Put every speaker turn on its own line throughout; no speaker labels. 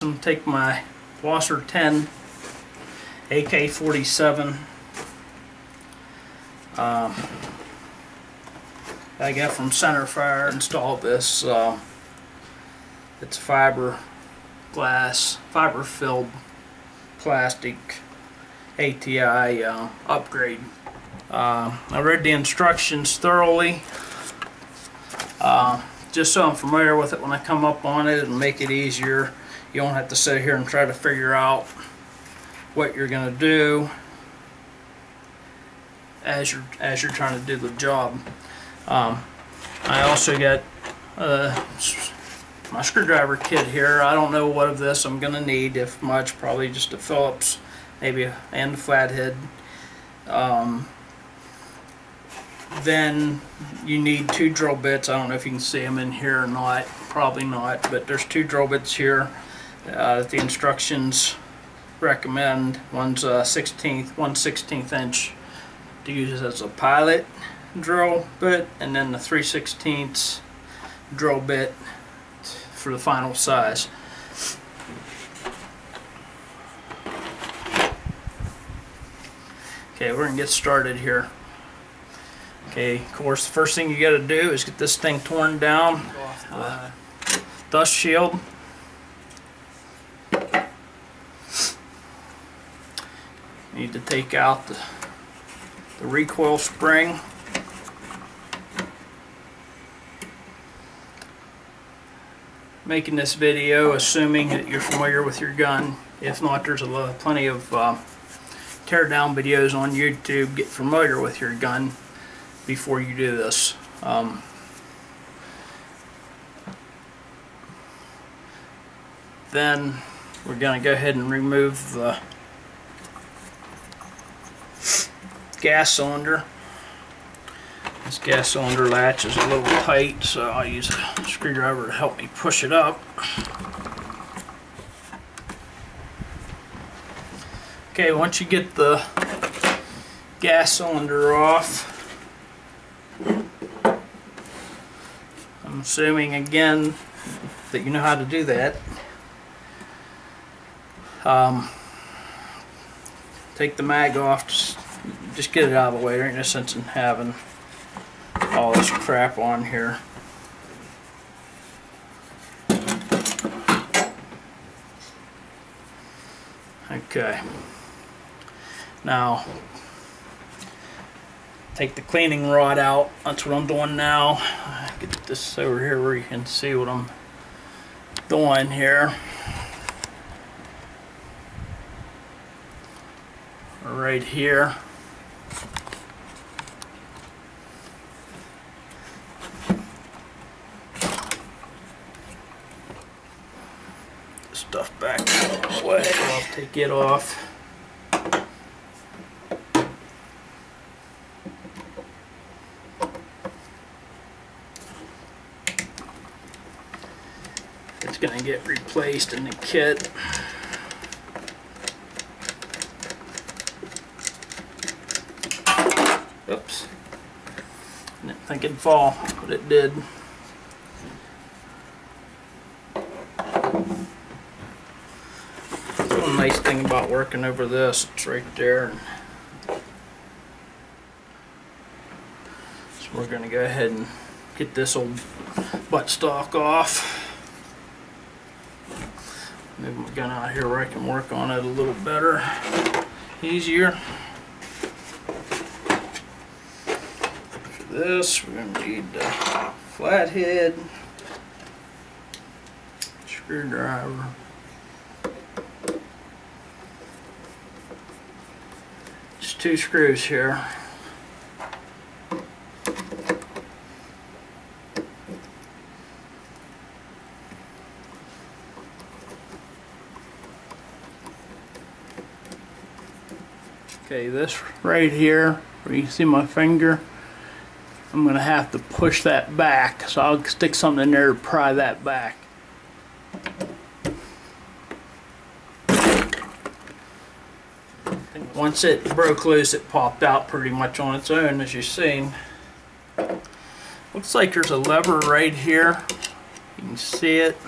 system. Take my wasr 10 AK-47 I got from Centerfire. Installed this. It's fiber filled plastic ATI upgrade. I read the instructions thoroughly, just so I'm familiar with it when I come up on it and make it easier. You don't have to sit here and try to figure out what you're going to do as you're trying to do the job. I also got my screwdriver kit here. I don't know what of this I'm going to need, if much, probably just a Phillips, maybe, and a flathead. Then you need 2 drill bits. I don't know if you can see them in here or not, probably not, but there's 2 drill bits here that the instructions recommend. One's 1/16 inch to use as a pilot drill bit, and then the 3/16 drill bit for the final size. Okay, we're gonna get started here. Okay, of course, the first thing you got to do is get this thing torn down, dust shield. You need to take out the recoil spring. Making this video assuming that you're familiar with your gun. If not, there's plenty of teardown videos on YouTube. Get familiar with your gun before you do this. Then we're going to go ahead and remove the gas cylinder. This gas cylinder latch is a little tight, so I'll use a screwdriver to help me push it up. Okay, once you get the gas cylinder off, I'm assuming again that you know how to do that. Take the mag off, just get it out of the way. There ain't no sense in having all this crap on here. Okay, now take the cleaning rod out. That's what I'm doing now. Get this over here where you can see what I'm doing here. Right here. Stuff back away. I'll take it off. It's going to get replaced in the kit. Oops. Didn't think it'd fall, but it did. One nice thing about working over this, it's right there. So we're going to go ahead and get this old buttstock off. Move my gun out here where I can work on it a little better, easier. For this, we're going to need the flathead, screwdriver, just 2 screws here. Okay, this right here, where you can see my finger, I'm going to have to push that back, so I'll stick something in there to pry that back. Once it broke loose, it popped out pretty much on its own, as you've seen. Looks like there's a lever right here. You can see it.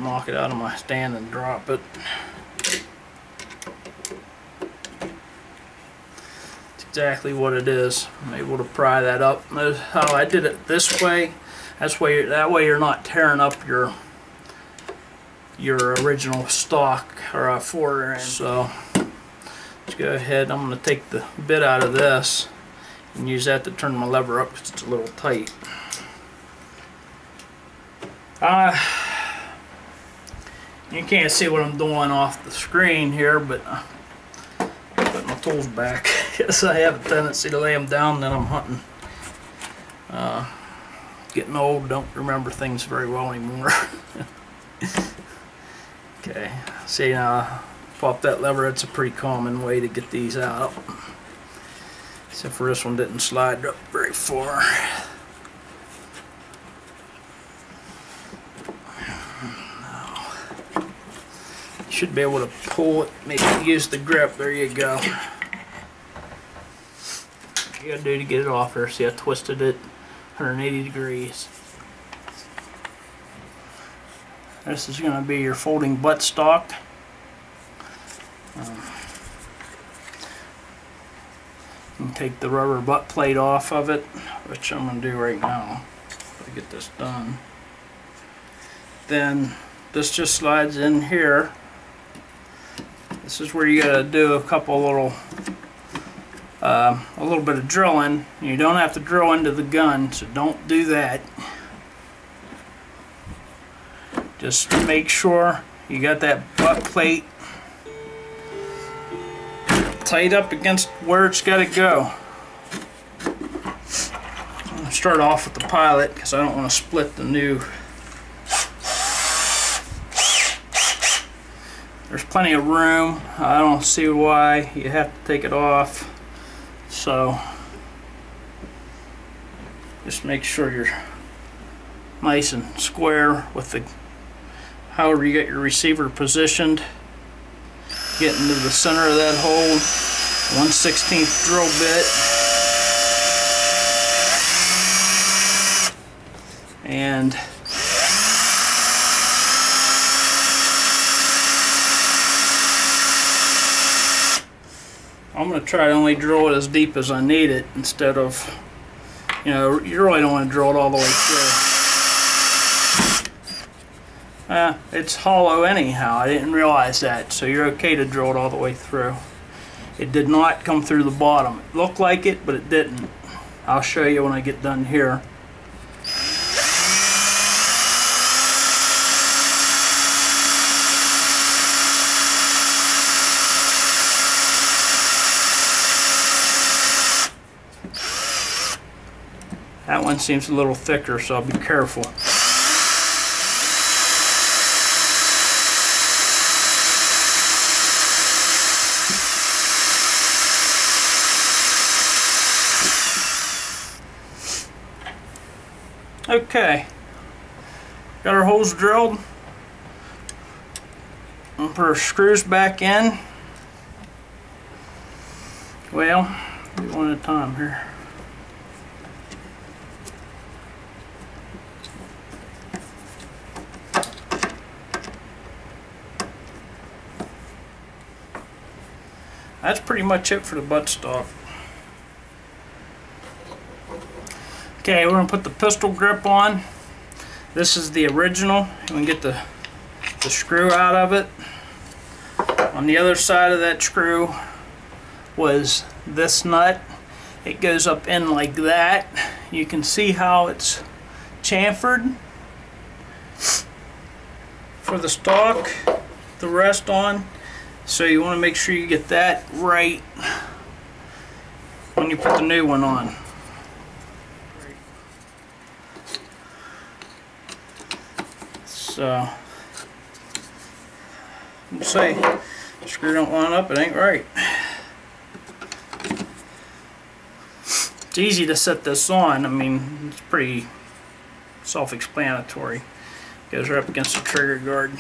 knock it out of my stand and drop it. It's exactly what it is. I'm able to pry that up. That's how I did it this way. That way you're not tearing up your original stock or forward end. So let's go ahead. I'm going to take the bit out of this and use that to turn my lever up because it's a little tight. You can't see what I'm doing off the screen here, but put my tools back because I have a tendency to lay them down then I'm hunting. Getting old, don't remember things very well anymore. Okay, see now, pop that lever. It's a pretty common way to get these out. Except for this one didn't slide up very far. Should be able to pull it, maybe use the grip. There you go. You gotta do to get it off there. See, I twisted it 180 degrees. This is going to be your folding buttstock. You can take the rubber butt plate off of it, which I'm going to do right now to get this done. Then this just slides in here. This is where you got to do a couple little, a little bit of drilling. You don't have to drill into the gun, so don't do that. Just make sure you got that butt plate tight up against where it's got to go. I'm going to start off with the pilot because I don't want to split the new. There's plenty of room. I don't see why you have to take it off. So just make sure you're nice and square with the, however you get your receiver positioned. Get into the center of that hole. 1/16 drill bit. And I'm going to try to only drill it as deep as I need it instead of, you know, you really don't want to drill it all the way through. It's hollow anyhow. I didn't realize that, so you're okay to drill it all the way through. It did not come through the bottom. It looked like it, but it didn't. I'll show you when I get done here. That one seems a little thicker, so I'll be careful. Okay, got our holes drilled. I'll put our screws back in. Well, do one at a time here. That's pretty much it for the buttstock. Okay, we're going to put the pistol grip on. This is the original. You can get the screw out of it. On the other side of that screw was this nut. It goes up in like that. You can see how it's chamfered for the stock, the rest on. So you want to make sure you get that right when you put the new one on. So, you say the screw don't line up, it ain't right. It's easy to set this on. I mean, it's pretty self-explanatory. Goes right up against the trigger guard.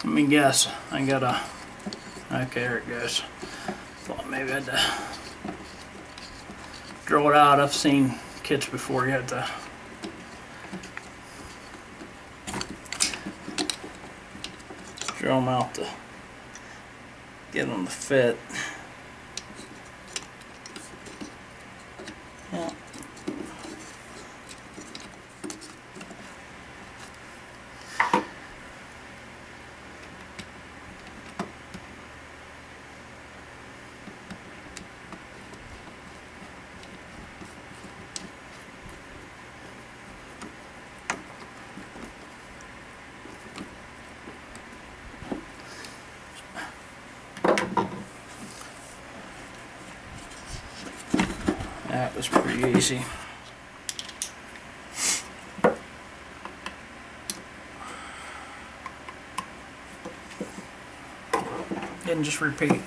Let me guess. I gotta. Okay, there it goes. Thought maybe I'd drill it out. I've seen kits before you have to drill them out to get them to fit. Yeah. That was pretty easy. And just repeat.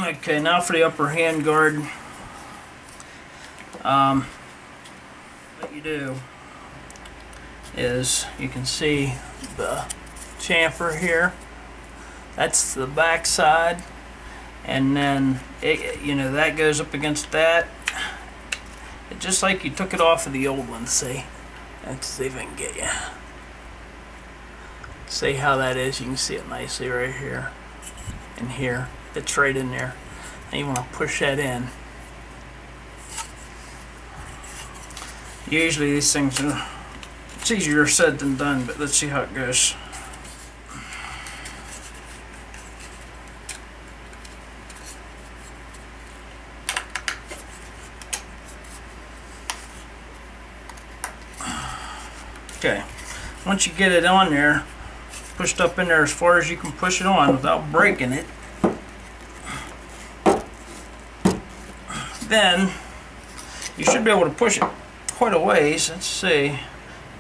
Okay, now for the upper hand guard. What you do is you can see the chamfer here. That's the back side, and then that goes up against that. Just like you took it off of the old one. See? Let's see if I can get you. See how that is? You can see it nicely right here and here. It's right in there. And you want to push that in. Usually these things are, it's easier said than done, but let's see how it goes. Okay, once you get it on there, pushed up in there as far as you can push it on without breaking it, then you should be able to push it quite a ways. Let's see.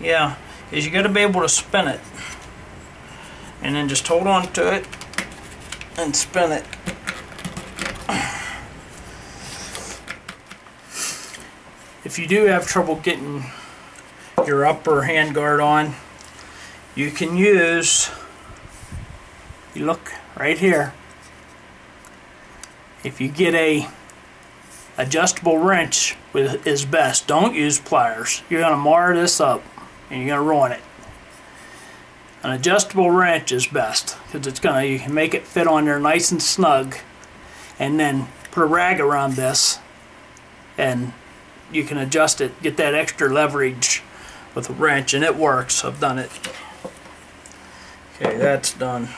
Yeah, is you got to be able to spin it, and then just hold on to it and spin it. If you do have trouble getting your upper hand guard on, you can use, you look right here, if you get a adjustable wrench is best. Don't use pliers. You're going to mar this up and you're going to ruin it. An adjustable wrench is best because you can make it fit on there nice and snug, and then put a rag around this and you can adjust it, get that extra leverage with a wrench, and it works. I've done it. Okay, that's done.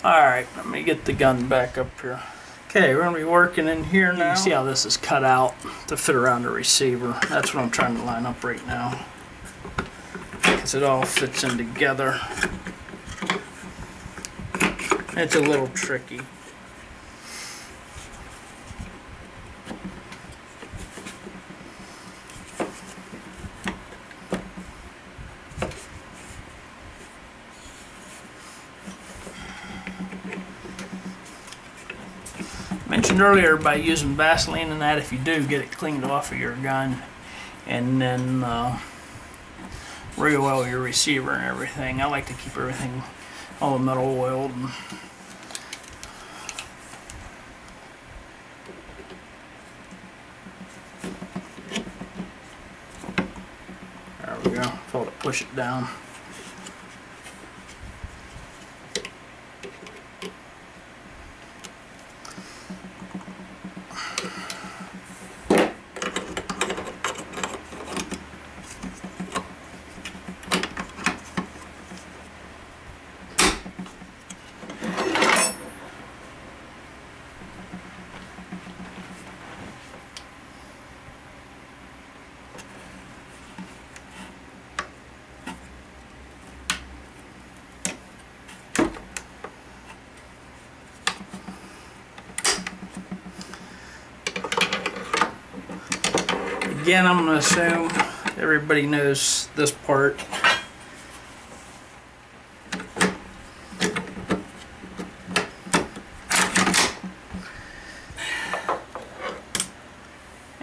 Alright, let me get the gun back up here. Okay, we're going to be working in here now. You can see how this is cut out to fit around the receiver. That's what I'm trying to line up right now, because it all fits in together. It's a little tricky. Mentioned earlier by using Vaseline and that, if you do, get it cleaned off of your gun, and then re-oil your receiver and everything. I like to keep everything, all the metal oiled. There we go. Told it push it down. Again, I'm going to assume everybody knows this part.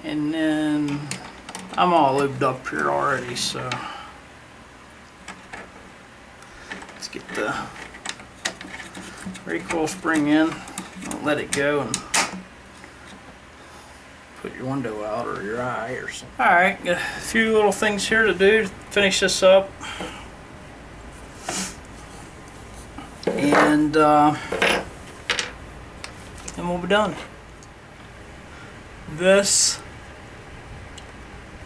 And then I'm all lubed up here already, so let's get the recoil spring in. Don't let it go and put your window out or your eye or something. Alright, got a few little things here to do to finish this up. And then we'll be done. This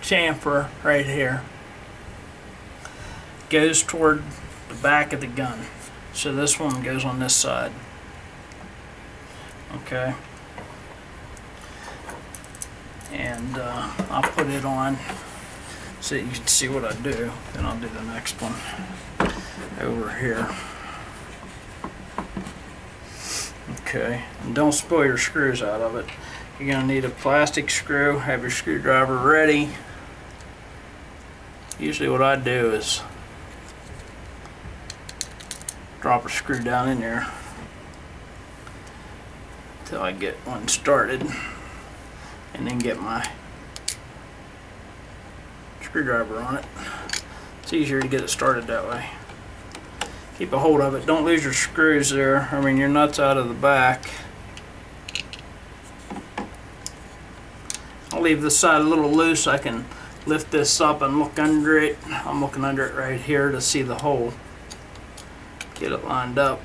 chamfer right here goes toward the back of the gun, so this one goes on this side. Okay, and I'll put it on so you can see what I do, then I'll do the next one over here. Okay, and don't spoil your screws out of it. You're going to need a plastic screw, have your screwdriver ready. Usually what I do is drop a screw down in there until I get one started, and then get my screwdriver on it. It's easier to get it started that way. Keep a hold of it. Don't lose your screws there. I mean your nuts out of the back. I'll leave this side a little loose. I can lift this up and look under it. I'm looking under it right here to see the hole. Get it lined up.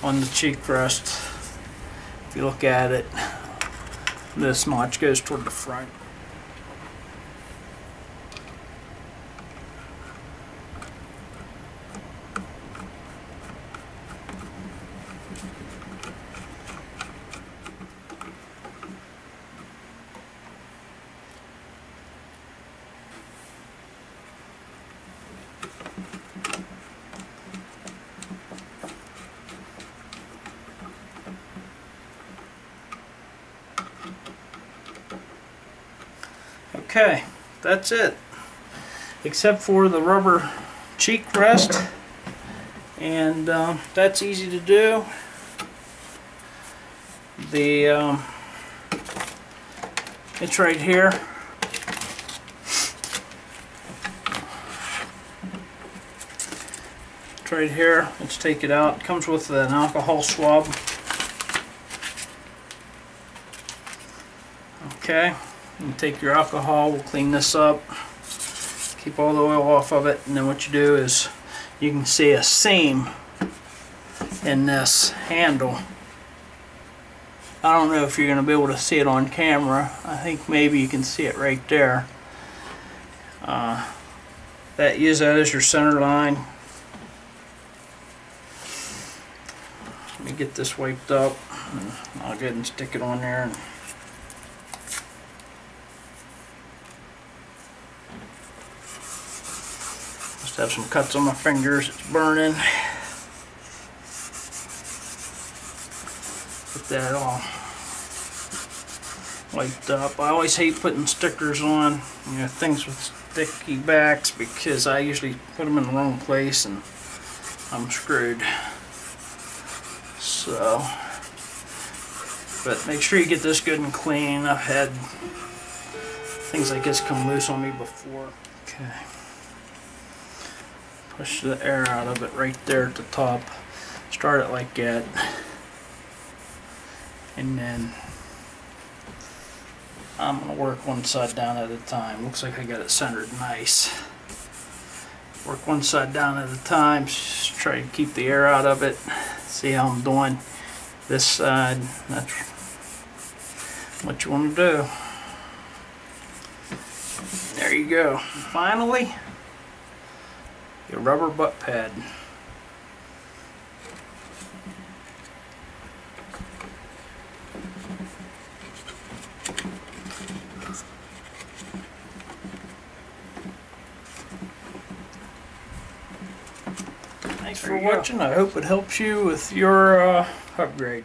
On the cheek rest, if you look at it, this notch goes toward the front. Okay, that's it. Except for the rubber cheek rest, and that's easy to do. It's right here. It's right here. Let's take it out. It comes with an alcohol swab. Okay. You take your alcohol, we'll clean this up, keep all the oil off of it, and then what you do is you can see a seam in this handle. I don't know if you're going to be able to see it on camera. I think maybe you can see it right there. Use that as your center line. Let me get this wiped up, and I'll go ahead and stick it on there. Have some cuts on my fingers, it's burning. Get that all wiped up. I always hate putting stickers on, you know, things with sticky backs, because I usually put them in the wrong place and I'm screwed. So, but make sure you get this good and clean. I've had things like this come loose on me before. Okay. Push the air out of it right there at the top. Start it like that. And then I'm going to work one side down at a time. Looks like I got it centered nice. Work one side down at a time. Just try to keep the air out of it. See how I'm doing. This side, that's what you want to do. There you go. Finally, your rubber butt pad. for watching. I hope it helps you with your upgrade.